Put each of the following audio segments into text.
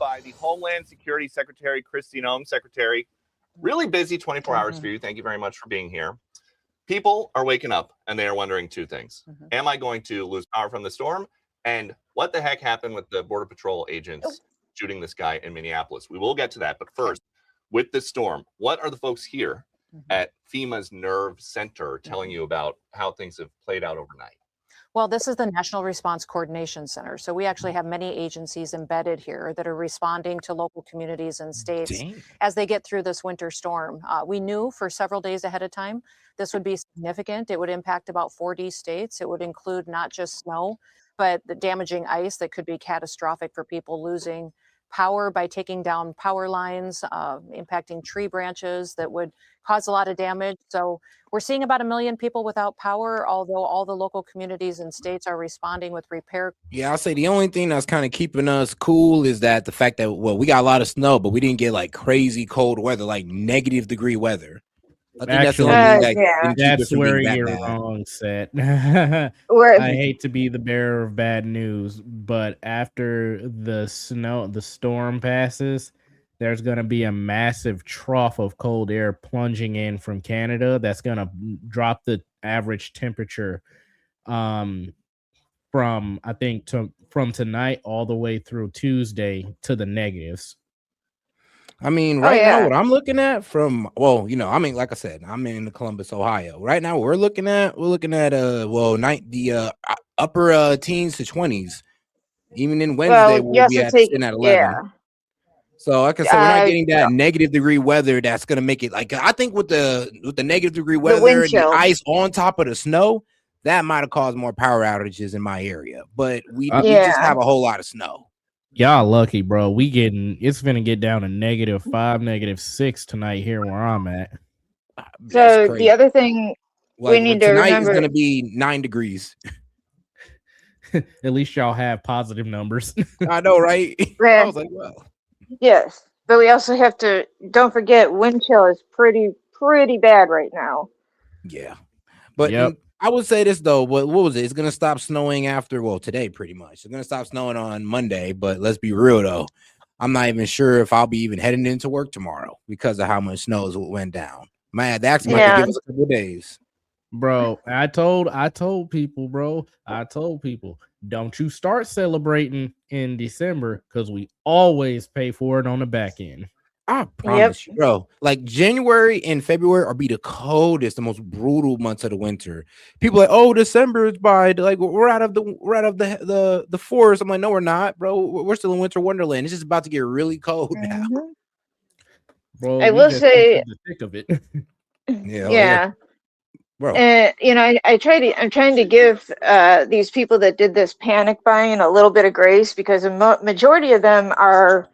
by the Homeland Security Secretary Kristi Noem. Secretary, really busy 24 hours for you. Thank you very much for being here. People are waking up and they are wondering two things. Am I going to lose power from the storm? And what the heck happened with the Border Patrol agents shooting this guy in Minneapolis? We will get to that. But first, with this storm, what are the folks here at FEMA's Nerve Center telling you about how things have played out overnight? Well, this is the National Response Coordination Center. So we actually have many agencies embedded here that are responding to local communities and states as they get through this winter storm. We knew for several days ahead of time this would be significant. It would impact about 40 states. It would include not just snow, but the damaging ice that could be catastrophic for people losing power by taking down power lines, impacting tree branches that would cause a lot of damage. So we're seeing about 1 million people without power, although all the local communities and states are responding with repair. Yeah, I'll say the only thing that's kind of keeping us cool is that the fact that, well, we got a lot of snow, but we didn't get like crazy cold weather, like -degree weather. I think actually, that's where you're wrong, Set. I hate to be the bearer of bad news, but after the storm passes, there's going to be a massive trough of cold air plunging in from Canada that's going to drop the average temperature from tonight all the way through Tuesday to the negatives. I mean, right now, what I'm looking at from, well, you know, I mean, like I said, I'm in Columbus, Ohio. Right now, we're looking at upper teens to 20s. Even in Wednesday, we'll be sitting at 11. Yeah. So, like I said, we're not getting that -degree weather that's gonna make it like I think with the -degree weather and the ice on top of the snow, that might have caused more power outages in my area. But we just have a whole lot of snow. Y'all lucky, bro. It's gonna get down to -5, -6 tonight here where I'm at. So the other thing we need to remember is gonna be 9 degrees. At least y'all have positive numbers. I know, right? I was like, well. Yes, but we also have to don't forget wind chill is pretty bad right now. Yeah, but I would say this though. What was it? It's gonna stop snowing after today, pretty much. It's gonna stop snowing on Monday. But let's be real though, I'm not even sure if I'll be even heading into work tomorrow because of how much snow went down. Man, they actually might give us a couple of days. Bro, I told people, don't you start celebrating in December because we always pay for it on the back end. I promise you, bro. Like January and February are be the coldest, the most brutal months of the winter. People are like, oh, December is by like we're out of the forest. I'm like, no, we're not, bro. We're still in winter wonderland. It's just about to get really cold now. Bro, I will say the thick of it. yeah. Bro. You know, I'm trying to give these people that did this panic buying a little bit of grace because a majority of them are,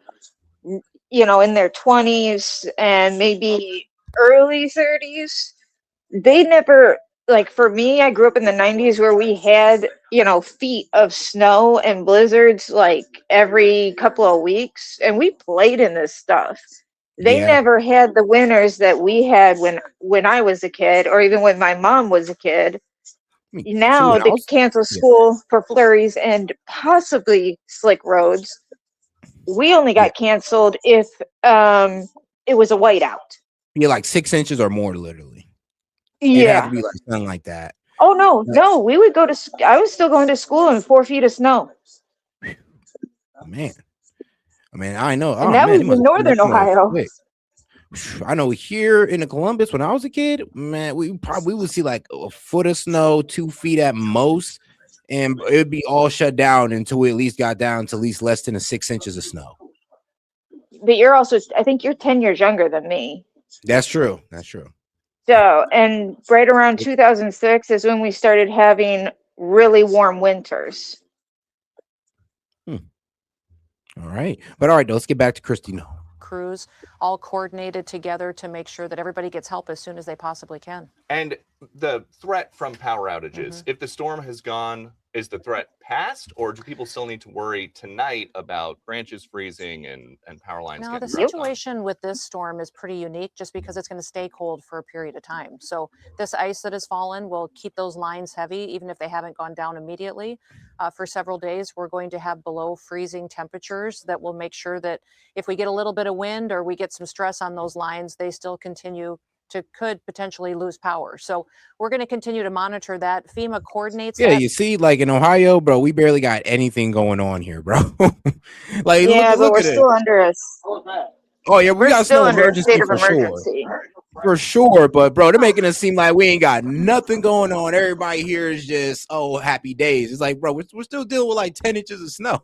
you know, in their 20s and maybe early 30s. They never, like for me, I grew up in the 90s where we had, you know, feet of snow and blizzards like every couple of weeks, and we played in this stuff. They never had the winters that we had when I was a kid, or even when my mom was a kid. Now they cancel school for flurries and possibly slick roads. We only got canceled if it was a whiteout. Yeah, like 6 inches or more, literally. Yeah, it had to be like something like that. Oh no, we would go to. I was still going to school in 4 feet of snow. Oh, man. I mean, I know. And that was in northern Ohio. I know here in Columbus, when I was a kid, man, we would see like a foot of snow, 2 feet at most, and it'd be all shut down until we at least got down to at least less than 6 inches of snow. But you're also, I think you're 10 years younger than me. That's true. That's true. So, and right around 2006 is when we started having really warm winters. All right. But all right, let's get back to Kristi Noem. Crews all coordinated together to make sure that everybody gets help as soon as they possibly can. And the threat from power outages, if the storm has gone is the threat past, or do people still need to worry tonight about branches freezing and power lines No, getting the dropped on? situation with this storm is pretty unique just because it's going to stay cold for a period of time. So this ice that has fallen will keep those lines heavy, even if they haven't gone down immediately. For several days, we're going to have below freezing temperatures that will make sure that if we get a little bit of wind or we get some stress on those lines, they still continue to could potentially lose power. So we're going to continue to monitor that. FEMA coordinates Yeah, that. you see, like in Ohio, bro, we barely got anything going on here, bro. Like, Yeah, but look we're at it. still under a. Oh yeah, we We're got still snow under a emergency state of for sure. emergency. For sure, but bro, they're making it seem like we ain't got nothing going on. Everybody here is just happy days. It's like, bro, we're still dealing with like 10 inches of snow.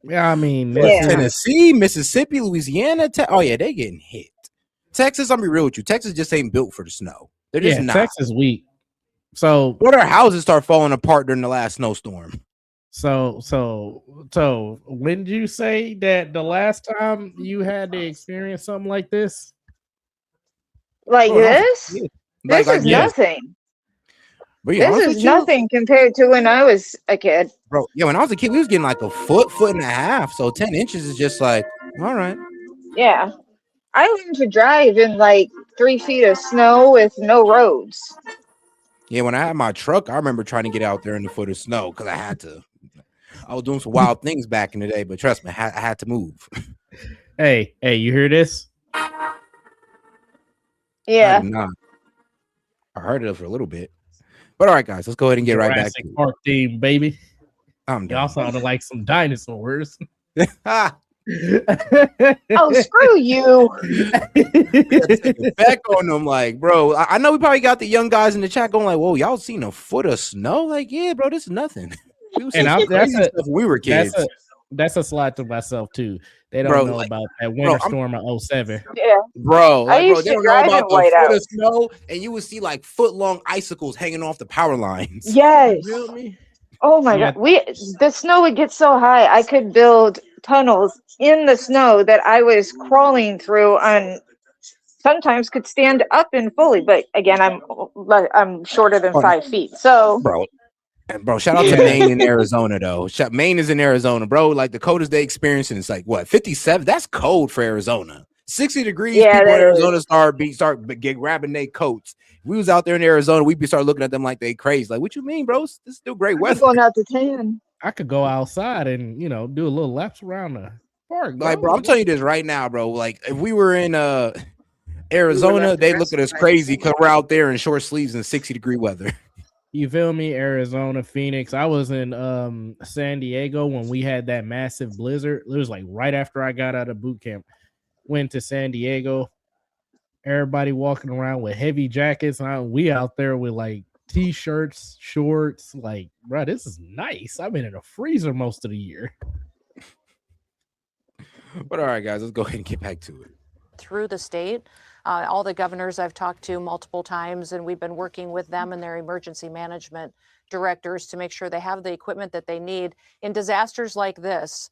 Yeah, I mean, Yeah. Tennessee, Mississippi, Louisiana. Oh yeah, they getting hit. Texas, I'm be real with you. Texas just ain't built for the snow. They're just not. Texas weak. So what our houses start falling apart during the last snowstorm. So when did you say that the last time you had to experience something like this? Like this? Like is nothing. But yeah, this is nothing compared to when I was a kid. Bro, yeah, when I was a kid, we was getting like a foot and a half. So 10 inches is just like, all right. Yeah. I learned to drive in like 3 feet of snow with no roads. Yeah, when I had my truck, I remember trying to get out there in the foot of snow because I had to. I was doing some wild things back in the day, but trust me, I had to move. Hey, you hear this? Yeah. I did not. I heard it for a little bit. But all right, guys, let's go ahead and get right back to Park theme, baby. I'm done. Y'all sounded like some dinosaurs. Oh, screw you. Back on them, like, bro. I know we probably got the young guys in the chat going like, whoa, y'all seen a foot of snow? Like, yeah, bro, this is nothing. We were kids. That's a slide to myself too. They don't know about that winter storm of 07. Yeah, bro. Like, I used they to don't know drive about in the foot whiteout of snow, and you would see like foot-long icicles hanging off the power lines. Yes. You feel me? Oh my God. The snow would get so high, I could build tunnels in the snow that I was crawling through on. Sometimes could stand up and fully, but again, I'm shorter than 5 feet. So, bro, shout out to Maine in Arizona though. Maine is in Arizona, bro. Like the coldest they experiencing is like what 57. That's cold for Arizona. 60 degrees. Yeah, people in Arizona start grabbing their coats. If we was out there in Arizona, we'd start looking at them like they crazy. Like, what you mean, bro? This is still great weather. Going out to tan. I could go outside and do a little laps around the park. Like, bro, I'm telling you this right now, bro. Like, if we were in Arizona, they look at us crazy because we're out there in short sleeves in 60-degree weather. You feel me? Arizona, Phoenix. I was in San Diego when we had that massive blizzard. It was like right after I got out of boot camp. Went to San Diego. Everybody walking around with heavy jackets. And we out there with like t-shirts, shorts. Like, bro, this is nice. I've been in a freezer most of the year. But all right, guys, let's go ahead and get back to it. Through the state, all the governors I've talked to multiple times, and we've been working with them and their emergency management directors to make sure they have the equipment that they need in disasters like this.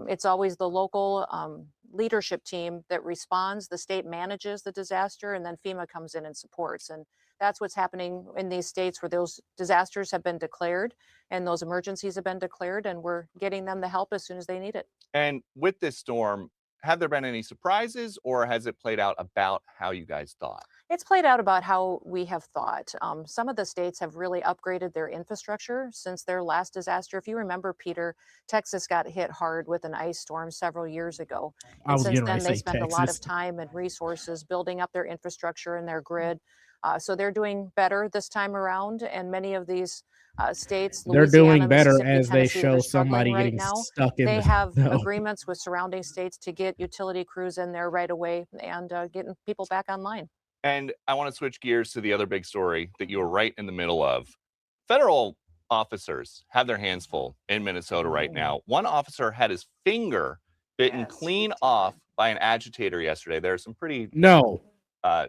It's always the local leadership team that responds. The state manages the disaster, and then FEMA comes in and supports. And that's what's happening in these states where those disasters have been declared and those emergencies have been declared, and we're getting them the help as soon as they need it. And with this storm, have there been any surprises, or has it played out about how you guys thought? It's played out about how we have thought. Some of the states have really upgraded their infrastructure since their last disaster. If you remember, Peter, Texas got hit hard with an ice storm several years ago. And since then, they spent a lot of time and resources building up their infrastructure and their grid. So they're doing better this time around. And many of these states, they're Louisiana, doing better Mississippi, as they Tennessee, show they're somebody struggling getting right now. stuck in They the have snow. agreements with surrounding states to get utility crews in there right away and getting people back online. And I want to switch gears to the other big story that you were right in the middle of. Federal officers have their hands full in Minnesota right now. One officer had his finger bitten clean off by an agitator yesterday. There are some pretty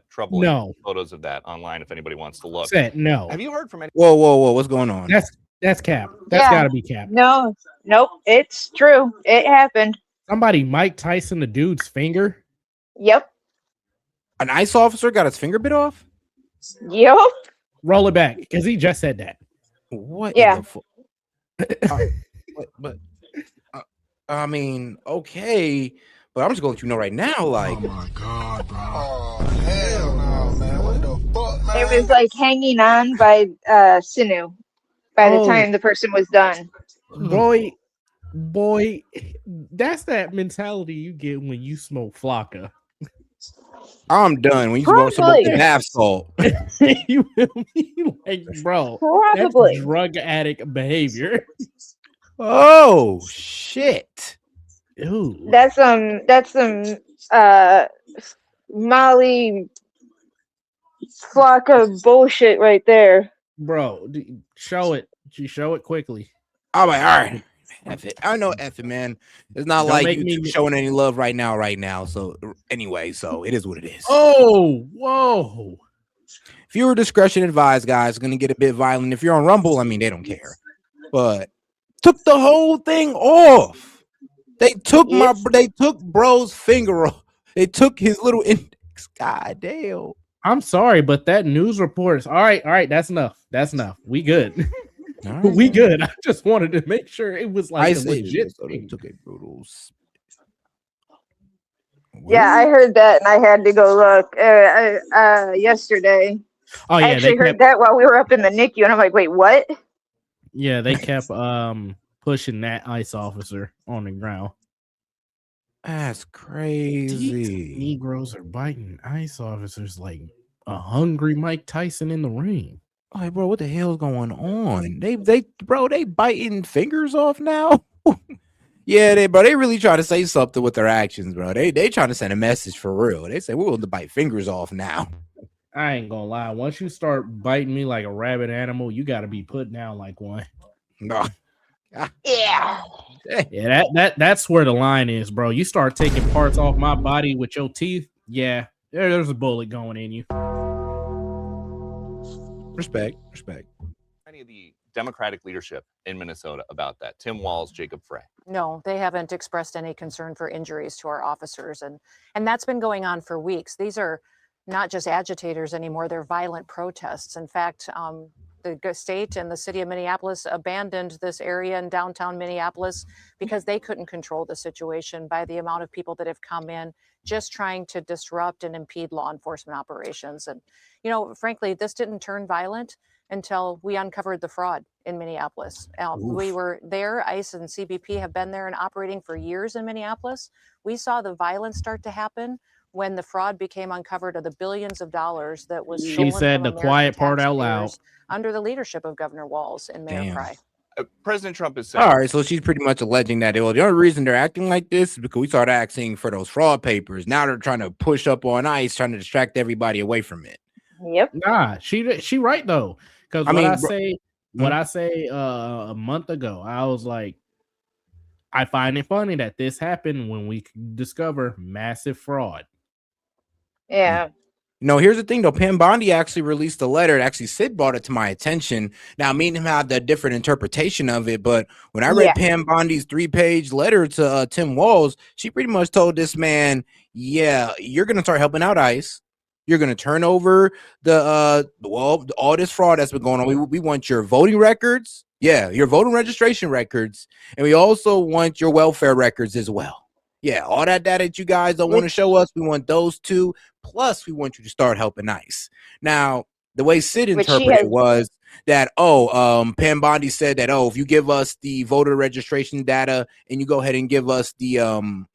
troubling photos of that online if anybody wants to look. Have you heard from any? Whoa, what's going on? That's cap. That's got to be cap. No, nope, it's true. It happened. Somebody Mike Tyson the dude's finger. Yep. An ICE officer got his finger bit off? Yep. Roll it back because he just said that. What? Yeah. but I mean, okay, but I'm just gonna let you know right now, like, oh my god, bro. Oh hell no, man. What the fuck, man? It was like hanging on by sinew by the time the person was done. Boy, that's that mentality you get when you smoke flocka. I'm done. When you smoke the bath salt, you feel me? Like, bro, Probably. that's drug addict behavior. Oh shit! Ooh. That's some Molly flocka bullshit right there. Bro, show it. Show it quickly. I'm like, all right. F it. I know F it, man. It's not like YouTube showing any love right now. So anyway, so it is what it is. Oh, whoa. Viewer discretion advised, guys. It's gonna get a bit violent. If you're on Rumble, I mean, they don't care. But took the whole thing off. They took bro's finger off. They took his little index. God damn. I'm sorry, but that news reports. All right. That's enough. We good. Right, we good. I just wanted to make sure it was like legit. So they took a brutal. Yeah, I heard that, and I had to go look yesterday. Oh yeah, I actually heard that while we were up in the NICU, and I'm like, wait, what? Yeah, they kept pushing that ICE officer on the ground. That's crazy. These Negroes are biting ICE officers like a hungry Mike Tyson in the ring. Oh, bro, what the hell's going on? They biting fingers off now. Yeah, they really trying to say something with their actions, bro. They trying to send a message for real. They say we're willing to bite fingers off now. I ain't gonna lie. Once you start biting me like a rabid animal, you got to be put down like one. No. Yeah. Yeah, that's where the line is, bro. You start taking parts off my body with your teeth. Yeah, there's a bullet going in you. Respect. Any of the Democratic leadership in Minnesota about that? Tim Walz, Jacob Frey. No, they haven't expressed any concern for injuries to our officers, and that's been going on for weeks. These are not just agitators anymore; they're violent protests. In fact, the state and the city of Minneapolis abandoned this area in downtown Minneapolis because they couldn't control the situation by the amount of people that have come in just trying to disrupt and impede law enforcement operations. And, frankly, this didn't turn violent until we uncovered the fraud in Minneapolis. We were there. ICE and CBP have been there and operating for years in Minneapolis. We saw the violence start to happen when the fraud became uncovered of the billions of dollars that was stolen. She said the quiet part out loud. Under the leadership of Governor Walz and Mayor Frey. President Trump is saying. All right, so she's pretty much alleging that the only reason they're acting like this is because we started asking for those fraud papers. Now they're trying to push up on ICE, trying to distract everybody away from it. Yep. Nah, she right though. Because what I say a month ago, I was like, I find it funny that this happened when we discover massive fraud. Yeah. No, here's the thing though. Pam Bondi actually released a letter. Actually, Sid brought it to my attention. Now, me and him had a different interpretation of it, but when I read Pam Bondi's 3-page letter to Tim Walz, she pretty much told this man, "Yeah, you're gonna start helping out ICE. You're gonna turn over the all this fraud that's been going on. We want your voting records, your voting registration records, and we also want your welfare records as well. Yeah, all that data that you guys don't want to show us, we want those too. Plus, we want you to start helping ICE." Now, the way Sid interpreted was that, Pam Bondi said that, if you give us the voter registration data and you go ahead and give us the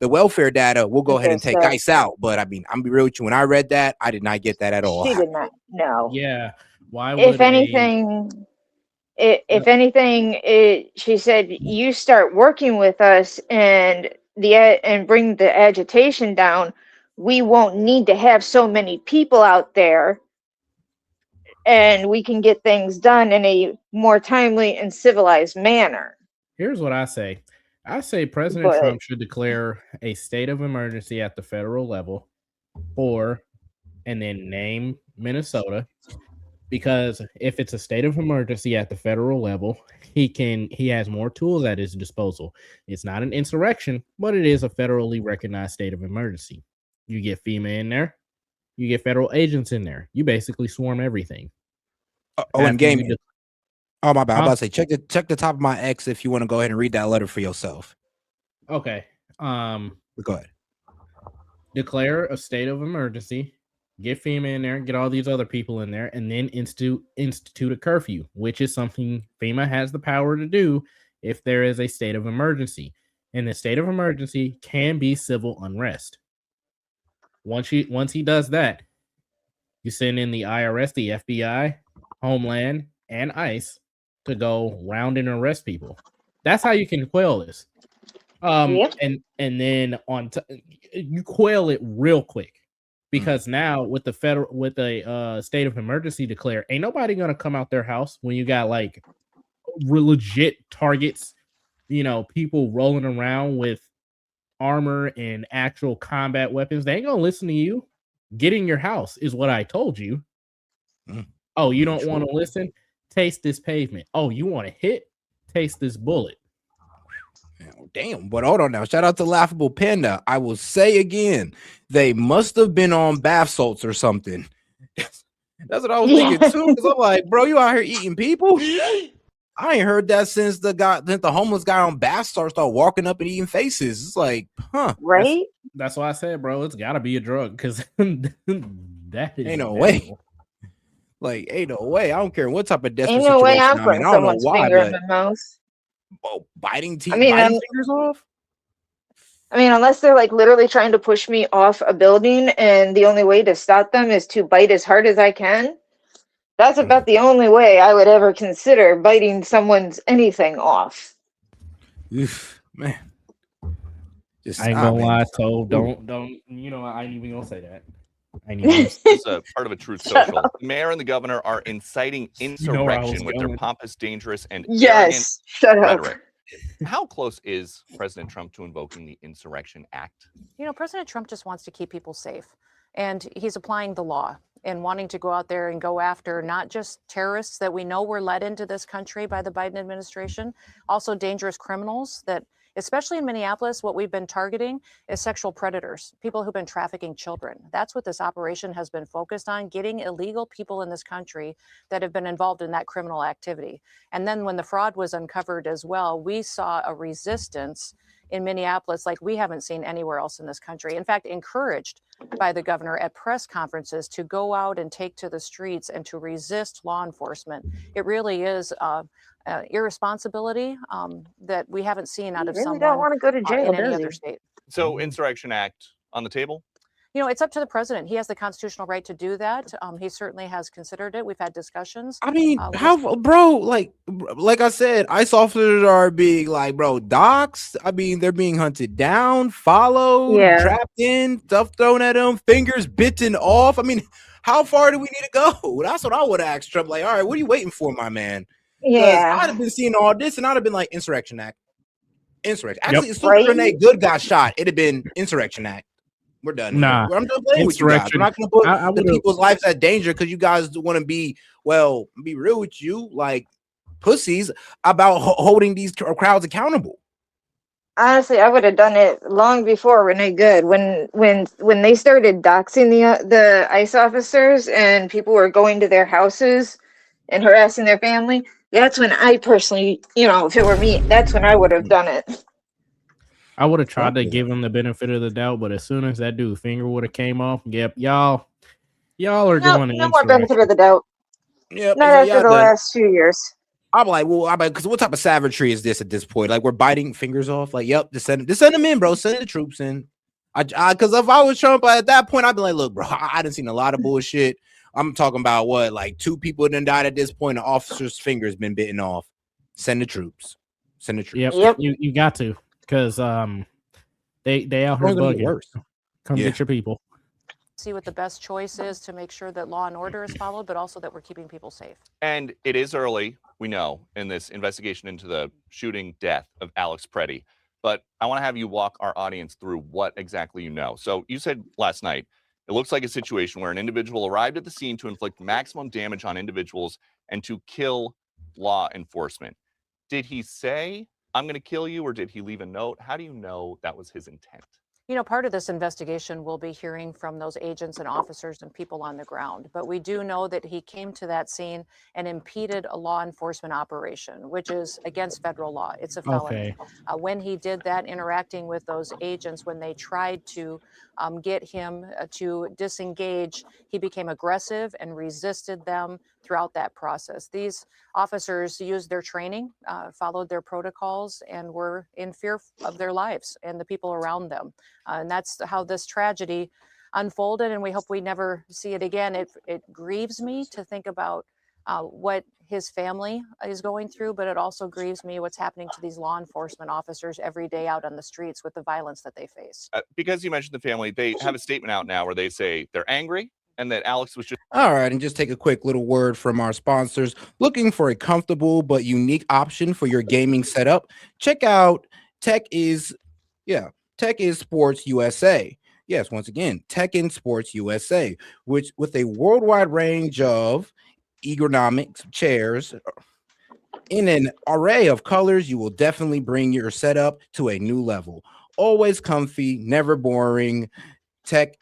welfare data, we'll go ahead and take ICE out. But I mean, I'm be real with you. When I read that, I did not get that at all. She did not. No. Yeah. Why? If anything, she said, you start working with us and bring the agitation down. We won't need to have so many people out there, and we can get things done in a more timely and civilized manner. Here's what I say. I say President Trump should declare a state of emergency at the federal level and then name Minnesota, because if it's a state of emergency at the federal level, he has more tools at his disposal. It's not an insurrection, but it is a federally recognized state of emergency. You get FEMA in there, you get federal agents in there. You basically swarm everything. And gaming. Oh my bad. I'm about to say check the top of my X if you want to go ahead and read that letter for yourself. Okay. Go ahead. Declare a state of emergency. Get FEMA in there, get all these other people in there, and then institute a curfew, which is something FEMA has the power to do if there is a state of emergency. And the state of emergency can be civil unrest. Once he does that, you send in the IRS, the FBI, Homeland, and ICE to go round and arrest people. That's how you can quell this. Yep. And then you quell it real quick, because now with a state of emergency declared, ain't nobody gonna come out their house when you got like legit targets, people rolling around with armor and actual combat weapons. They ain't gonna listen to you. Get in your house is what I told you. Oh, you don't want to listen? Taste this pavement. Oh, you want to hit? Taste this bullet. Damn, but hold on now. Shout out to Laughable Panda. I will say again, they must have been on bath salts or something. That's what I was thinking too. Because I'm like, bro, you out here eating people? I ain't heard that since the homeless guy on bath salts started walking up and eating faces. It's like, huh? Right? That's why I said, bro, it's got to be a drug, because that is ain't no way. Like, ain't no way. I don't care what type of desperate Ain't no way I'm situation. putting someone's finger in my mouth. Biting teeth, biting fingers off? I mean, unless they're like literally trying to push me off a building and the only way to stop them is to bite as hard as I can. That's about the only way I would ever consider biting someone's anything off. Oof, man. I ain't gonna lie, so don't, I ain't even gonna say that. This is a part of a Truth Social. The mayor and the governor are inciting insurrection with their pompous, dangerous, and arrogant rhetoric. How close is President Trump to invoking the Insurrection Act? President Trump just wants to keep people safe, and he's applying the law and wanting to go out there and go after not just terrorists that we know were led into this country by the Biden administration, also dangerous criminals that, especially in Minneapolis, what we've been targeting is sexual predators, people who've been trafficking children. That's what this operation has been focused on, getting illegal people in this country that have been involved in that criminal activity. And then when the fraud was uncovered as well, we saw a resistance in Minneapolis like we haven't seen anywhere else in this country. In fact, encouraged by the governor at press conferences to go out and take to the streets and to resist law enforcement. It really is irresponsibility that we haven't seen out of someone don't want to go to jail, in any other state. So Insurrection Act on the table? It's up to the president. He has the constitutional right to do that. He certainly has considered it. We've had discussions. I mean, bro, like I said, ICE officers are being like, bro, docs. I mean, they're being hunted down, followed, trapped in, stuff thrown at them, fingers bitten off. I mean, how far do we need to go? That's what I would ask Trump. Like, all right, what are you waiting for, my man? Yeah, I'd have been seeing all this, and I'd have been like, Insurrection Act. Insurrection. Actually, as soon as Renee Good got shot, it'd have been Insurrection Act. We're done. Nah, I'm done playing with you guys. I'm not going to put the people's lives at danger because you guys want to be real with you, like pussies about holding these crowds accountable. Honestly, I would have done it long before Renee Good. When they started doxing the ICE officers and people were going to their houses and harassing their family, that's when I personally, if it were me, that's when I would have done it. I would have tried to give him the benefit of the doubt, but as soon as that dude's finger would have came off, y'all are doing no more benefit of the doubt. Yep, not after the last few years. I'm like, because what type of savagery is this at this point? Like, we're biting fingers off. Like, yep, just send them in, bro. Send the troops in. Because if I was Trump at that point, I'd be like, look, bro, I done seen a lot of bullshit. I'm talking about like 2 people done died at this point. The officer's fingers been bitten off. Send the troops. Send the troops. Yep. You got to. Because they out here bugging. Come get your people. See what the best choice is to make sure that law and order is followed, but also that we're keeping people safe. And it is early, we know, in this investigation into the shooting death of Alex Preddy. But I want to have you walk our audience through what exactly you know. So you said last night, it looks like a situation where an individual arrived at the scene to inflict maximum damage on individuals and to kill law enforcement. Did he say, I'm going to kill you, or did he leave a note? How do you know that was his intent? You know, part of this investigation will be hearing from those agents and officers and people on the ground. But we do know that he came to that scene and impeded a law enforcement operation, which is against federal law. It's a felony. Okay. When he did that, interacting with those agents, when they tried to get him to disengage, he became aggressive and resisted them throughout that process. These officers used their training, followed their protocols, and were in fear of their lives and the people around them. And that's how this tragedy unfolded, and we hope we never see it again. It grieves me to think about what his family is going through, but it also grieves me what's happening to these law enforcement officers every day out on the streets with the violence that they face. Because you mentioned the family, they have a statement out now where they say they're angry and that Alex was just... All right, and just take a quick little word from our sponsors. Looking for a comfortable but unique option for your gaming setup? Check out Tech is Sports USA. Yes, once again, Tech in Sports USA, which with a worldwide range of ergonomics chairs in an array of colors, you will definitely bring your setup to a new level. Always comfy, never boring. Tekken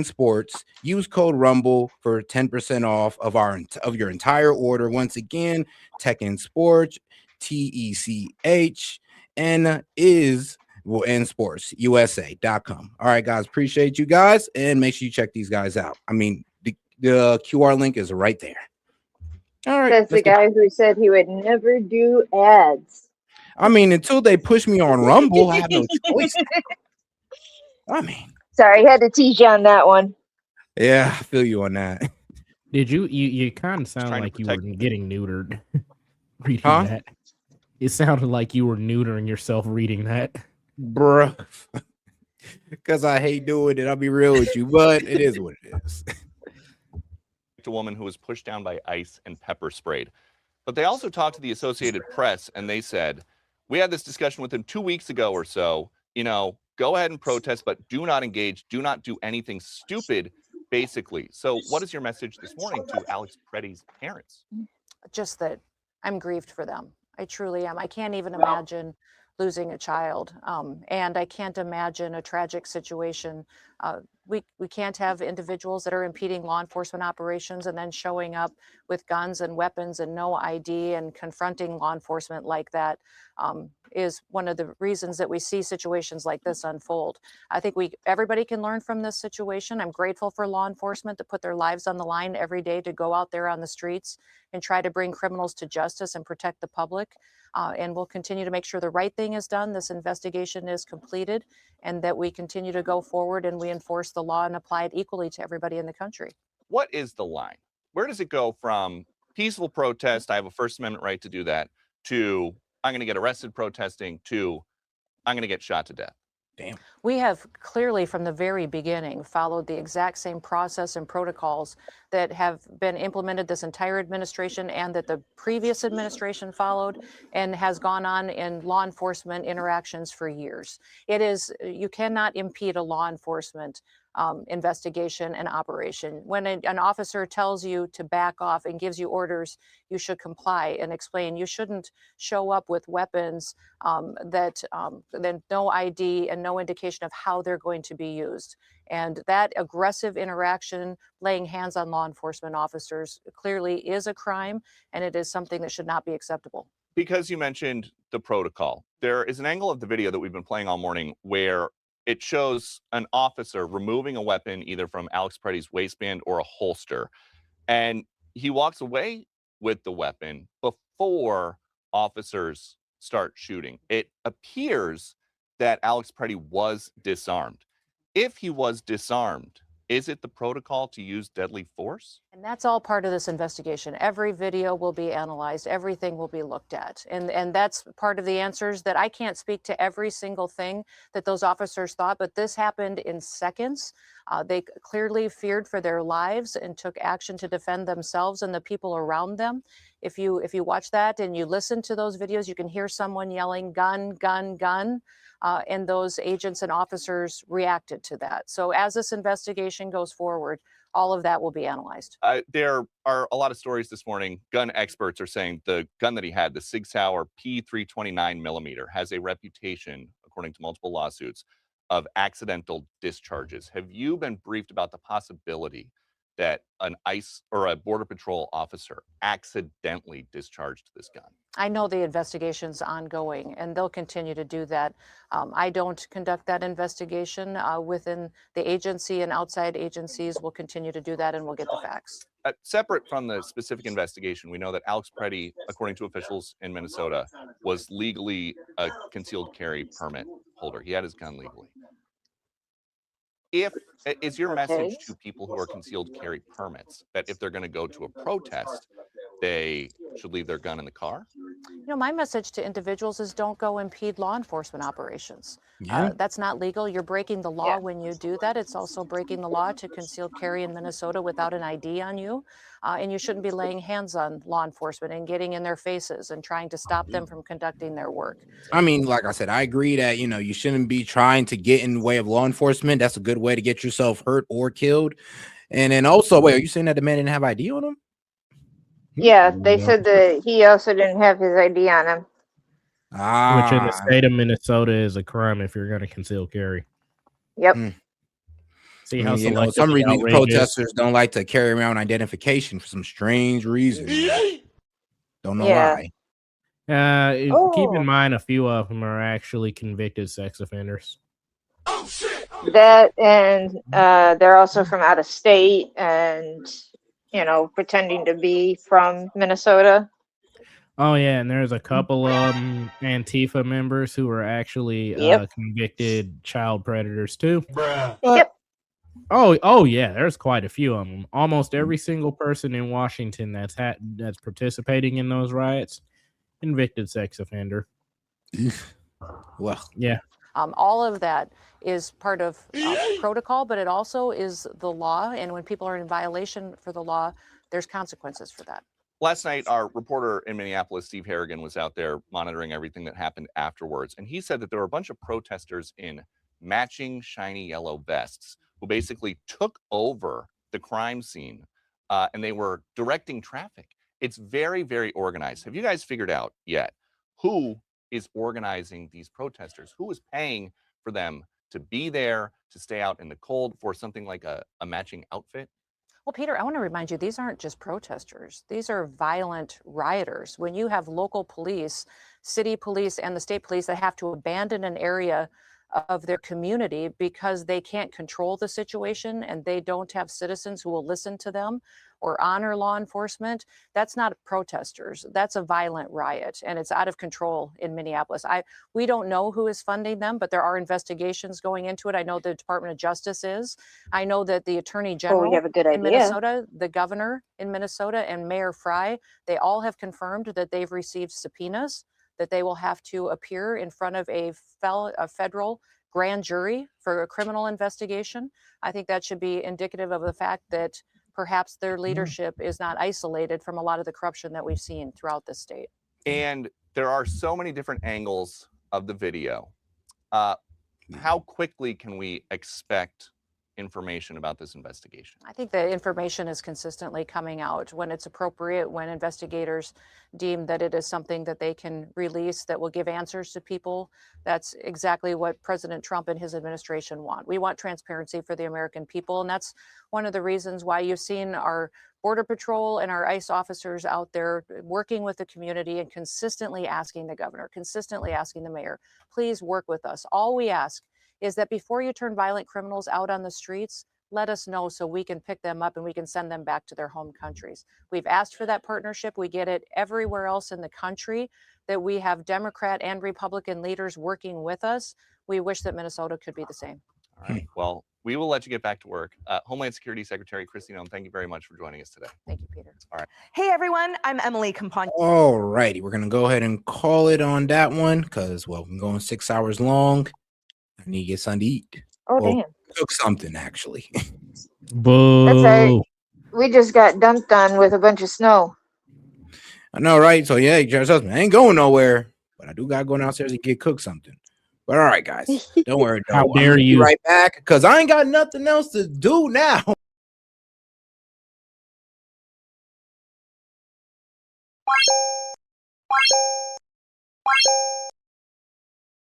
Sports. Use code Rumble for 10% off of your entire order. Once again, Tekken Sports, TECHN All right, guys, appreciate you guys, and make sure you check these guys out. I mean, the QR link is right there. All right, that's the guy who said he would never do ads. I mean, until they push me on Rumble, I have no choice. I mean, sorry, I had to tease you on that one. Yeah, I feel you on that. Did you kind of sound like you were getting neutered reading that? It sounded like you were neutering yourself reading that, bruh. Because I hate doing it. I'll be real with you, but it is what it is. A woman who was pushed down by ice and pepper sprayed. But they also talked to the Associated Press, and they said, we had this discussion with them 2 weeks ago or so. You know, go ahead and protest, but do not engage. Do not do anything stupid, basically. So what is your message this morning to Alex Pretty's parents? Just that I'm grieved for them. I truly am. I can't even imagine losing a child. And I can't imagine a tragic situation. We can't have individuals that are impeding law enforcement operations and then showing up with guns and weapons and no ID and confronting law enforcement like that is one of the reasons that we see situations like this unfold. I think everybody can learn from this situation. I'm grateful for law enforcement to put their lives on the line every day to go out there on the streets and try to bring criminals to justice and protect the public. And we'll continue to make sure the right thing is done, this investigation is completed, and that we continue to go forward and we enforce the law and apply it equally to everybody in the country. What is the line? Where does it go from peaceful protest, I have a First Amendment right to do that, to I'm going to get arrested protesting, to I'm going to get shot to death? Damn. We have clearly from the very beginning followed the exact same process and protocols that have been implemented this entire administration and that the previous administration followed and has gone on in law enforcement interactions for years. You cannot impede a law enforcement investigation and operation. When an officer tells you to back off and gives you orders, you should comply and explain. You shouldn't show up with weapons then no ID and no indication of how they're going to be used. And that aggressive interaction, laying hands on law enforcement officers, clearly is a crime, and it is something that should not be acceptable. Because you mentioned the protocol, there is an angle of the video that we've been playing all morning where it shows an officer removing a weapon either from Alex Pretty's waistband or a holster. And he walks away with the weapon before officers start shooting. It appears that Alex Pretty was disarmed. If he was disarmed, is it the protocol to use deadly force? And that's all part of this investigation. Every video will be analyzed. Everything will be looked at. And that's part of the answers that I can't speak to every single thing that those officers thought, but this happened in seconds. They clearly feared for their lives and took action to defend themselves and the people around them. If you watch that and you listen to those videos, you can hear someone yelling, gun, gun, gun. And those agents and officers reacted to that. So as this investigation goes forward, all of that will be analyzed. There are a lot of stories this morning. Gun experts are saying the gun that he had, the Sig Sauer P329 millimeter, has a reputation, according to multiple lawsuits, of accidental discharges. Have you been briefed about the possibility that an ICE or a Border Patrol officer accidentally discharged this gun? I know the investigation's ongoing, and they'll continue to do that. I don't conduct that investigation within the agency, and outside agencies will continue to do that, and we'll get the facts. Separate from the specific investigation, we know that Alex Preddy, according to officials in Minnesota, was legally a concealed carry permit holder. He had his gun legally. Is your message to people who are concealed carry permits that if they're going to go to a protest, they should leave their gun in the car? You know, my message to individuals is don't go impede law enforcement operations. Yeah. That's not legal. You're breaking the law when you do that. It's also breaking the law to concealed carry in Minnesota without an ID on you. And you shouldn't be laying hands on law enforcement and getting in their faces and trying to stop them from conducting their work. I mean, like I said, I agree that, you know, you shouldn't be trying to get in the way of law enforcement. That's a good way to get yourself hurt or killed. And then also, wait, are you saying that the man didn't have ID on him? Yeah, they said that he also didn't have his ID on him. Which in the state of Minnesota is a crime if you're going to conceal carry. Yep. See how for some reason these protesters don't like to carry around identification for some strange reason. Don't know why. Keep in mind, a few of them are actually convicted sex offenders. That, and they're also from out of state and, you know, pretending to be from Minnesota. Oh, yeah, and there's a couple of Antifa members who are actually convicted child predators, too. Yep. Oh, yeah, there's quite a few of them. Almost every single person in Washington that's participating in those riots, convicted sex offender. Well, yeah. All of that is part of protocol, but it also is the law. And when people are in violation for the law, there's consequences for that. Last night, our reporter in Minneapolis, Steve Harrigan, was out there monitoring everything that happened afterwards. And he said that there were a bunch of protesters in matching shiny yellow vests who basically took over the crime scene and they were directing traffic. It's very, very organized. Have you guys figured out yet who is organizing these protesters? Who is paying for them to be there, to stay out in the cold for something like a matching outfit? Well, Peter, I want to remind you, these aren't just protesters. These are violent rioters. When you have local police, city police, and the state police that have to abandon an area of their community because they can't control the situation and they don't have citizens who will listen to them or honor law enforcement, that's not protesters. That's a violent riot, and it's out of control in Minneapolis. We don't know who is funding them, but there are investigations going into it. I know the Department of Justice is. I know that the Attorney General we have a good idea. in Minnesota, the governor in Minnesota, and Mayor Fry, they all have confirmed that they've received subpoenas, that they will have to appear in front of a federal grand jury for a criminal investigation. I think that should be indicative of the fact that perhaps their leadership is not isolated from a lot of the corruption that we've seen throughout the state. And there are so many different angles of the video. How quickly can we expect information about this investigation? I think the information is consistently coming out when it's appropriate, when investigators deem that it is something that they can release that will give answers to people. That's exactly what President Trump and his administration want. We want transparency for the American people, and that's one of the reasons why you've seen our Border Patrol and our ICE officers out there working with the community and consistently asking the governor, consistently asking the mayor, please work with us. All we ask is that before you turn violent criminals out on the streets, let us know so we can pick them up and we can send them back to their home countries. We've asked for that partnership. We get it everywhere else in the country, that we have Democrat and Republican leaders working with us. We wish that Minnesota could be the same. All right. Well, we will let you get back to work. Homeland Security Secretary Kristi Noem, thank you very much for joining us today. Thank you, Peter. All right. Hey, everyone. I'm Emily Campagna. All righty. We're going to go ahead and call it on that one because, well, we're going 6 hours long. I need to get something to eat. Oh, or damn. cook something, actually. Boo. That's right. We just got dumped on with a bunch of snow. I know, right? So, yeah, trust me, I ain't going nowhere, but I do got to go downstairs and get cook something. But all right, guys, don't worry. How dare you? Be right back because I ain't got nothing else to do now.